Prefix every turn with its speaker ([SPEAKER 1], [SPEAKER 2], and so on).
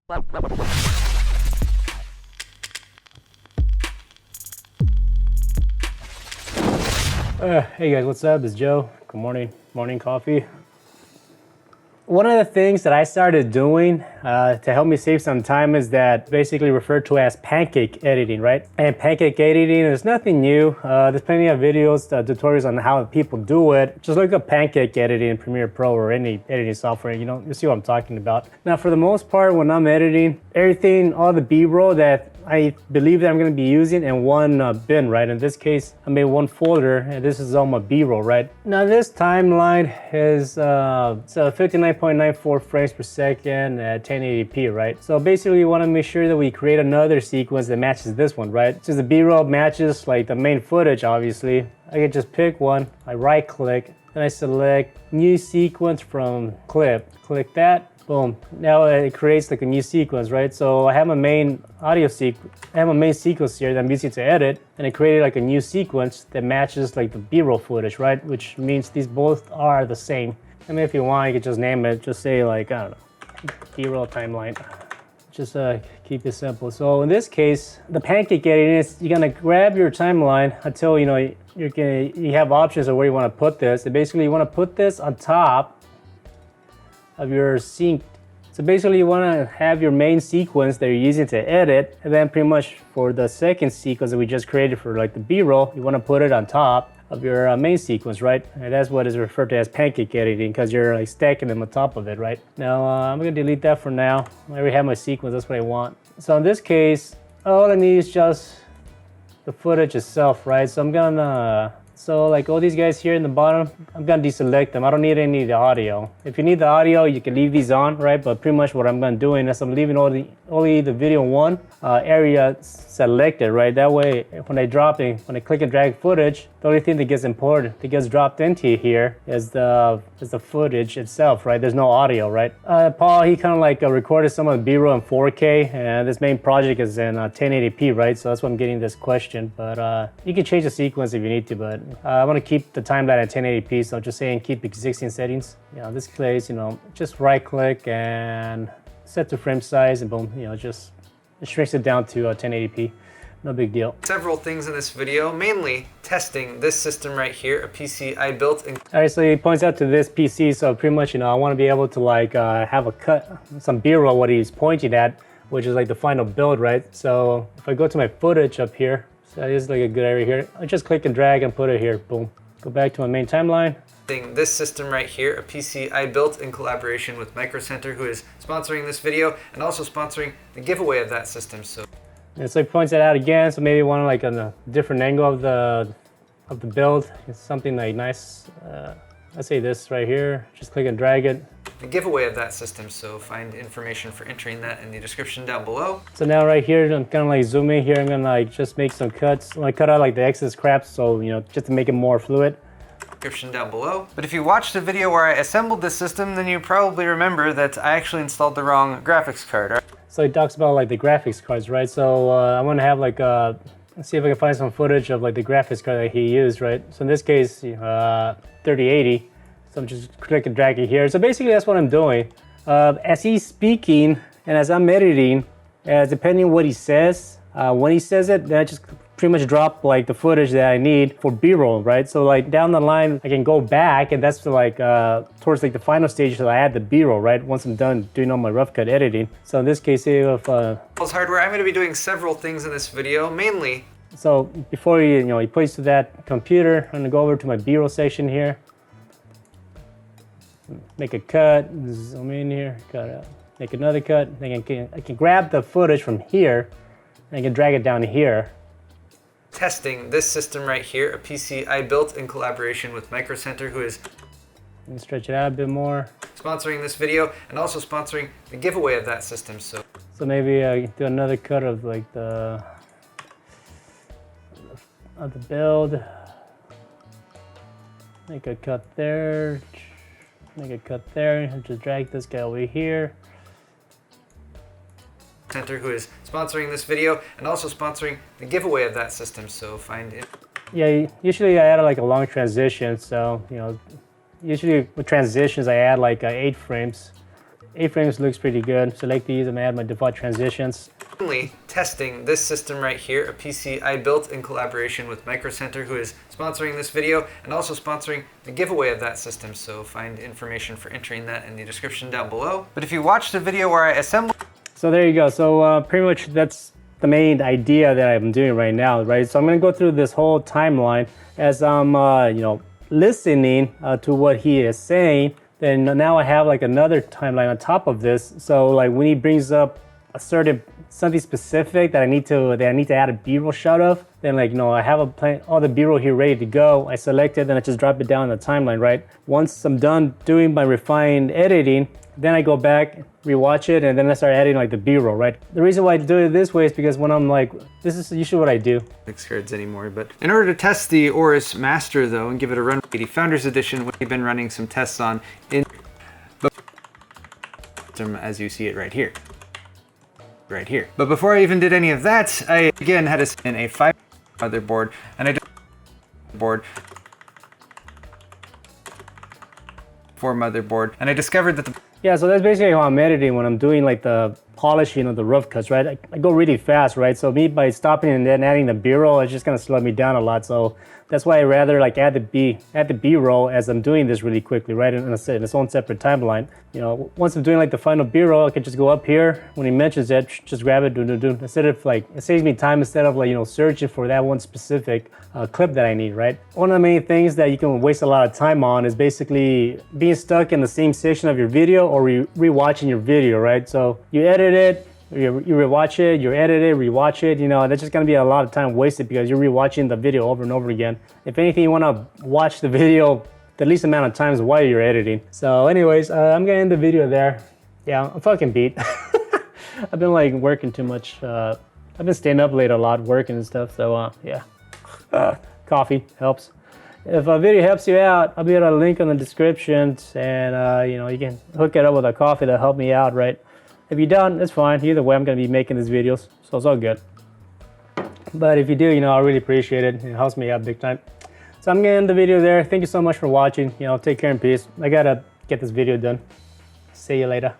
[SPEAKER 1] Hey guys, what's up? It's Joe. Good morning. Morning coffee. One of the things that I started doing to help me save some time is that basically referred to as pancake editing, right? And pancake editing is nothing new. There's plenty of videos, tutorials on how people do it. Just look up pancake editing in Premiere Pro or any editing software, you'll see what I'm talking about. Now, for the most part, when I'm editing, everything, all the B-roll that I believe that I'm going to be using in one bin, right? In this case, I made one folder, and this is all my B-roll, right? Now, this timeline is 59.94 frames per second at 1080p, right? So basically, you want to make sure that we create another sequence that matches this one, right? Since the B-roll matches like the main footage, obviously, I can just pick one. I right-click, and I select New Sequence from Clip. Click that. Boom. Now it creates like a new sequence, right? So I have my main sequence here that I'm using to edit, and it created like a new sequence that matches like the B-roll footage, right? Which means these both are the same. I mean, if you want, you could just name it. Just say like, I don't know, B-roll timeline. Just keep it simple. So in this case, the pancake editing is you're gonna grab your timeline until you have options of where you want to put this. And basically, you want to put this on top of your sync. So basically you want to have your main sequence that you're using to edit, and then pretty much for the second sequence that we just created for like the B-roll, you want to put it on top of your main sequence, right? And that's what is referred to as pancake editing, because you're like stacking them on top of it, right? Now I'm gonna delete that for now. I already have my sequence, that's what I want. So in this case, all I need is just the footage itself, right? So I'm gonna like all these guys here in the bottom, I'm gonna deselect them. I don't need any of the audio. If you need the audio, you can leave these on, right? But pretty much what I'm gonna do is I'm leaving only the video one area selected, right? That way, when I click and drag footage, the only thing that gets imported, that gets dropped into here is the footage itself, right? There's no audio, right? Paul, he kind of like recorded some of the B-roll in 4K, and this main project is in 1080p, right? So that's why I'm getting this question. But you can change the sequence if you need to, but I want to keep the timeline at 1080p, so just saying keep existing settings. In this case, just right click and set to frame size, and boom, just it shrinks it down to 1080p. No big deal.
[SPEAKER 2] Several things in this video, mainly testing this system right here, a PC I built.
[SPEAKER 1] All right, so he points out to this PC, so pretty much, I want to be able to like have a cut, some B-roll what he's pointing at, which is like the final build, right? So if I go to my footage up here, so this is like a good area here, I just click and drag and put it here, boom. Go back to my main timeline.
[SPEAKER 2] This system right here, a PC I built in collaboration with Micro Center, who is sponsoring this video and also sponsoring the giveaway of that system. So
[SPEAKER 1] it points it out again, so maybe you want to like on a different angle of the build. It's something like nice. Let's say this right here. Just click and drag it.
[SPEAKER 2] The giveaway of that system, so find information for entering that in the description down below.
[SPEAKER 1] So now right here, I'm kind of like zoom in here. I'm gonna like just make some cuts. I'm gonna cut out like the excess crap, so just to make it more fluid.
[SPEAKER 2] Description down below. But if you watched the video where I assembled this system, then you probably remember that I actually installed the wrong graphics card. Right?
[SPEAKER 1] So he talks about like the graphics cards, right? So I want to have like let's see if I can find some footage of like the graphics card that he used, right? So in this case, 3080. So I'm just click and drag it here. So basically that's what I'm doing. As he's speaking and as I'm editing, depending on what he says, when he says it, then I just pretty much drop like the footage that I need for B-roll, right? So like down the line, I can go back, and that's like towards like the final stage that I add the B-roll, right? Once I'm done doing all my rough cut editing. So in this case, if
[SPEAKER 2] hardware, I'm going to be doing several things in this video, mainly.
[SPEAKER 1] So before he plays to that computer, I'm gonna go over to my B-roll section here. Make a cut, zoom in here, cut out, make another cut. I can grab the footage from here, and I can drag it down here.
[SPEAKER 2] Testing this system right here, a PC I built in collaboration with Micro Center, who is
[SPEAKER 1] stretch it out a bit more,
[SPEAKER 2] sponsoring this video and also sponsoring the giveaway of that system. So
[SPEAKER 1] maybe do another cut of like the build. Make a cut there. Make a cut there, and just drag this guy over here.
[SPEAKER 2] Center, who is sponsoring this video and also sponsoring the giveaway of that system. So find it.
[SPEAKER 1] Yeah, usually I add like a long transition. So usually with transitions I add like 8 frames. A-frames looks pretty good. Select these, I'm gonna add my default transitions.
[SPEAKER 2] Currently testing this system right here, a PC I built in collaboration with Micro Center, who is sponsoring this video and also sponsoring the giveaway of that system. So find information for entering that in the description down below. But if you watched the video where I assembled...
[SPEAKER 1] So there you go. So pretty much that's the main idea that I'm doing right now, right? So I'm gonna go through this whole timeline as I'm, listening to what he is saying. Then now I have like another timeline on top of this. So like when he brings up a certain something specific that I need to add a B-roll shot of, then like I have all the B-roll here ready to go. I select it, then I just drop it down in the timeline, right? Once I'm done doing my refined editing, then I go back, rewatch it, and then I start adding like the B-roll, right? The reason why I do it this way is because when I'm like, this is usually what I do.
[SPEAKER 2] Cards anymore, but in order to test the Aorus Master though and give it a run, the Founders Edition, we've been running some tests on in the system as you see it right here. But before I even did any of that, I again had to set in a 5 motherboard, and I did motherboard, and I discovered that
[SPEAKER 1] Yeah, so that's basically how I'm editing when I'm doing like the polishing of the rough cuts, right? I go really fast, right? So me by stopping and then adding the B-roll, it's just gonna slow me down a lot. So that's why I rather like add the B-roll as I'm doing this really quickly, right? In its own separate timeline. Once I'm doing like the final B-roll, I can just go up here when he mentions it, just grab it, do. Instead of like, it saves me time instead of like searching for that one specific clip that I need, right? One of the main things that you can waste a lot of time on is basically being stuck in the same section of your video or rewatching your video, right? So you edit it, you rewatch it, you edit it, rewatch it, that's just gonna be a lot of time wasted because you're rewatching the video over and over again. If anything, you wanna watch the video the least amount of times while you're editing. So anyways, I'm gonna end the video there. Yeah, I'm fucking beat. I've been like working too much. I've been staying up late a lot working and stuff, so yeah. Coffee helps. If a video helps you out, I'll be at a link in the description, and you can hook it up with a coffee to help me out, right? If you don't, it's fine. Either way, I'm gonna be making these videos, so it's all good. But if you do, I really appreciate it. It helps me out big time. So I'm gonna end the video there. Thank you so much for watching. Take care and peace. I gotta get this video done. See you later.